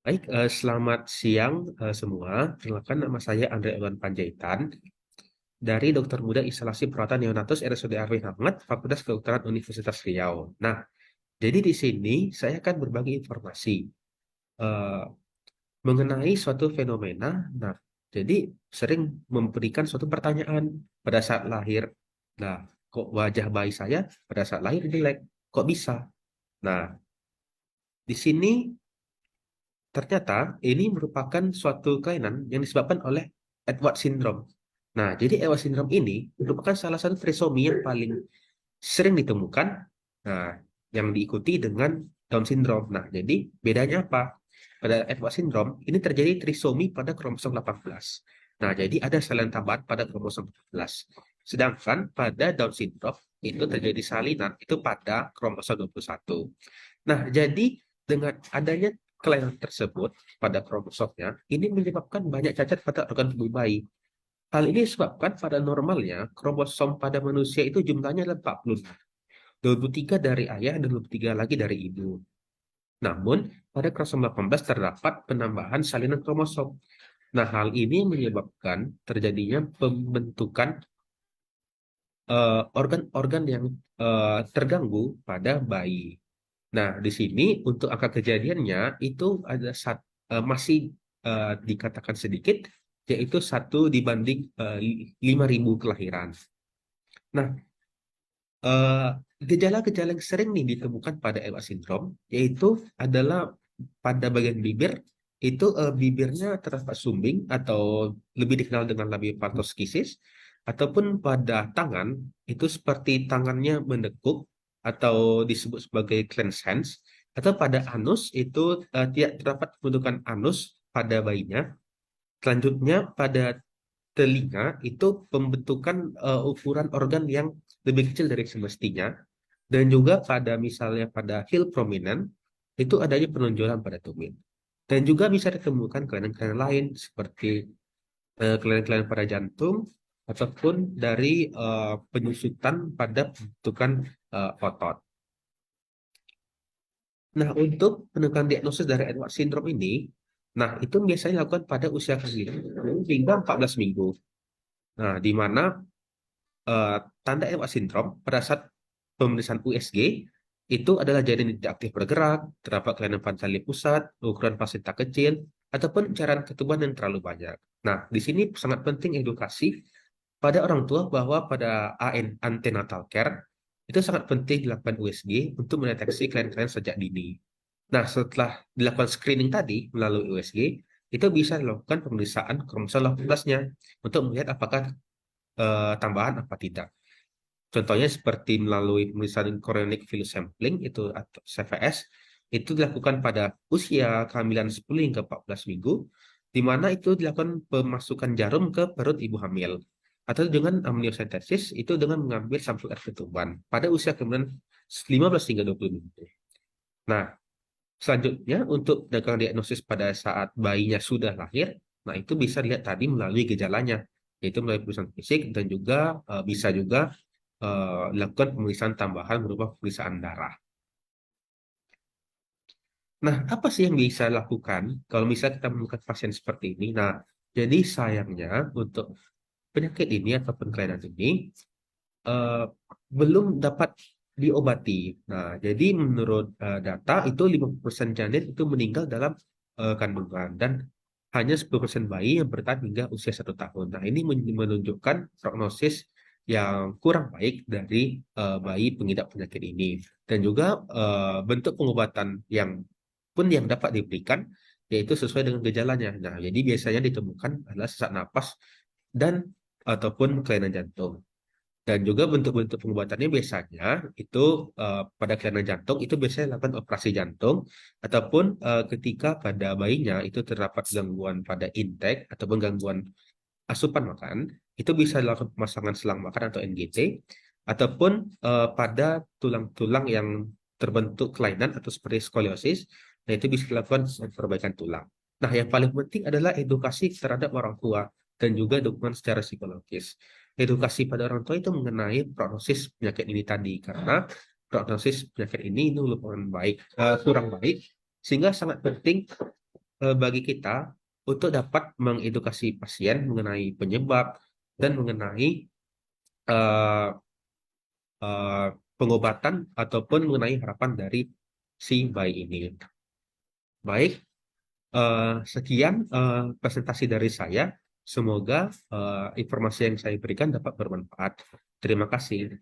Baik, selamat siang semua. Perkenalkan nama saya Andre Ewan Panjaitan dari Dokter Muda Instalasi Perawatan Neonatus RSUD Arwin Ahmad, Fakultas Kedokteran Universitas Riau. Nah, jadi di sini saya akan berbagi informasi eh, mengenai suatu fenomena. Nah, jadi sering memberikan suatu pertanyaan pada saat lahir. Nah, kok wajah bayi saya pada saat lahir jelek? Kok bisa? Nah, di sini ternyata ini merupakan suatu kelainan yang disebabkan oleh Edward Syndrome. Nah, jadi Edward Syndrome ini merupakan salah satu trisomi yang paling sering ditemukan, nah, yang diikuti dengan Down Syndrome. Nah, jadi bedanya apa? Pada Edward Syndrome, ini terjadi trisomi pada kromosom 18. Nah, jadi ada salinan tambahan pada kromosom 14. Sedangkan pada Down Syndrome, itu terjadi salinan itu pada kromosom 21. Nah, jadi dengan adanya kelainan tersebut pada kromosomnya, ini menyebabkan banyak cacat pada organ tubuh bayi. Hal ini disebabkan pada normalnya kromosom pada manusia itu jumlahnya adalah 40. 23 dari ayah dan 23 lagi dari ibu. Namun, pada kromosom 18 terdapat penambahan salinan kromosom. Nah, hal ini menyebabkan terjadinya pembentukan organ-organ yang terganggu pada bayi. Nah, di sini untuk angka kejadiannya itu ada masih dikatakan sedikit, yaitu 1 dibanding 5.000 kelahiran. Nah, eh, gejala-gejala yang sering nih ditemukan pada EWA syndrome, yaitu adalah pada bagian bibir, itu bibirnya terdapat sumbing atau lebih dikenal dengan labiaplantoskisis, ataupun pada tangan, itu seperti tangannya menekuk atau disebut sebagai clenched hands, atau pada anus itu tidak terdapat pembentukan anus pada bayinya. Selanjutnya pada telinga itu pembentukan ukuran organ yang lebih kecil dari semestinya, dan juga pada misalnya pada heel prominent itu adanya penonjolan pada tumit, dan juga bisa ditemukan kelainan-kelainan lain seperti kelainan-kelainan pada jantung ataupun dari penyusutan pada pembentukan otot. Nah, untuk penentuan diagnosis dari Edward syndrome ini, nah itu biasanya dilakukan pada usia kehamilan hingga 14 minggu. Nah, di mana eh, tanda Edward syndrome pada saat pemeriksaan USG itu adalah janin yang tidak aktif bergerak, terdapat kelainan panca pusat, ukuran plasenta kecil, ataupun cairan ketuban yang terlalu banyak. Nah, di sini sangat penting edukasi pada orang tua bahwa pada antenatal care itu sangat penting dilakukan USG untuk mendeteksi kelainan-kelainan sejak dini. Nah, setelah dilakukan screening tadi melalui USG, itu bisa dilakukan pemeriksaan kromosom 18-nya untuk melihat apakah tambahan apa tidak. Contohnya seperti melalui pemeriksaan chorionic villus sampling itu atau CVS, itu dilakukan pada usia kehamilan 10 hingga 14 minggu, di mana itu dilakukan pemasukan jarum ke perut ibu hamil. Atau dengan amniocentesis itu dengan mengambil sampel air ketuban pada usia kehamilan 15 hingga 20 minggu. Nah, selanjutnya untuk menegakkan diagnosis pada saat bayinya sudah lahir, nah itu bisa dilihat tadi melalui gejalanya, yaitu melalui pemeriksaan fisik dan juga bisa juga dilakukan pemeriksaan tambahan berupa pemeriksaan darah. Nah, apa sih yang bisa dilakukan kalau misalnya kita menemukan pasien seperti ini? Nah, jadi sayangnya untuk penyakit ini atau kelainan ini eh, belum dapat diobati. Nah, jadi menurut data itu 50% janin itu meninggal dalam kandungan, dan hanya 10% bayi yang bertahan hingga usia 1 tahun. Nah, ini menunjukkan prognosis yang kurang baik dari bayi pengidap penyakit ini. Dan juga bentuk pengobatan yang dapat diberikan yaitu sesuai dengan gejalanya. Nah, jadi biasanya ditemukan adalah sesak napas dan ataupun kelainan jantung. Dan juga bentuk-bentuk pengobatannya biasanya itu pada kelainan jantung itu biasanya dilakukan operasi jantung, ataupun ketika pada bayinya itu terdapat gangguan pada intake ataupun gangguan asupan makan, itu bisa dilakukan pemasangan selang makan atau NGT, ataupun pada tulang-tulang yang terbentuk kelainan atau seperti skoliosis, nah itu bisa dilakukan perbaikan tulang. Nah, yang paling penting adalah edukasi terhadap orang tua dan juga dukungan secara psikologis. Edukasi pada orang tua itu mengenai prognosis penyakit ini tadi, karena prognosis penyakit ini lumayan baik, kurang baik, sehingga sangat penting bagi kita untuk dapat mengedukasi pasien mengenai penyebab dan mengenai eh, eh, pengobatan ataupun mengenai harapan dari si bayi ini. Baik, sekian presentasi dari saya. Semoga informasi yang saya berikan dapat bermanfaat. Terima kasih.